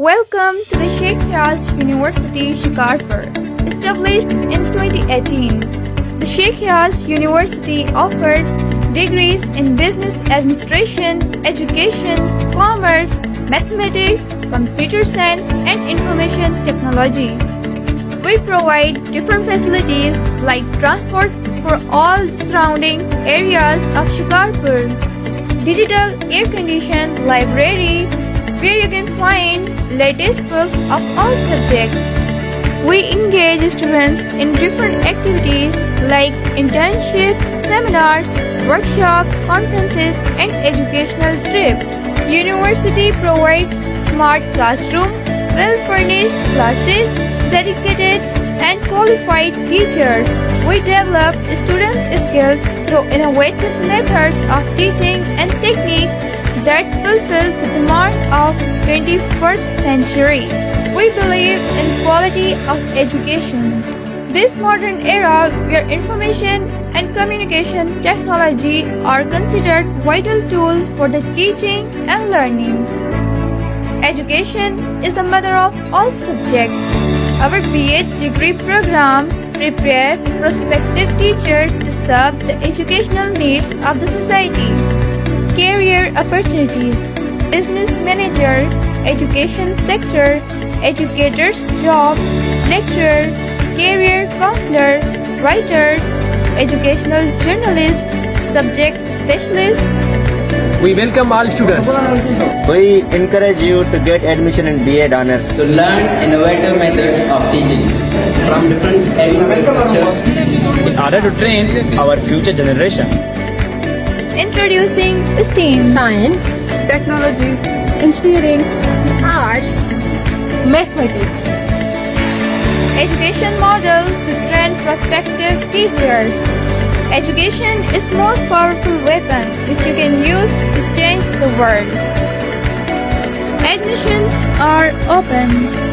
Welcome to the Shaikh University, Shikarpur. Established in 2018, the Shaikh University offers degrees in business administration, education, commerce, mathematics, computer science, and information technology. We provide different facilities like transport for all the surrounding areas of Shikarpur, digital air-conditioned library where you can find latest books of all subjects. We engage students in different activities like internship, seminars, workshops, conferences, and educational trips. University provides smart classroom, well-furnished classes, dedicated and qualified teachers. We develop students' skills through innovative methods of teaching and techniques that fulfill the demand of 21st century. We believe in quality of education. This modern era where information and communication technology are considered vital tool for the teaching and learning. Education is the mother of all subjects. Our Ph.D degree program prepares prospective teachers to serve the educational needs of the society. Career opportunities, business manager, education sector, educator's job, lecturer, career counselor, writers, educational journalist, subject specialist. We welcome all students. We encourage you to get admission in B.Ed honors. To learn innovative methods of teaching from different cultures In order to train our future generation. Introducing STEAM, Science, technology, engineering, arts, mathematics. education model to train prospective teachers. Education is most powerful weapon which you can use to change the world. Admissions are open.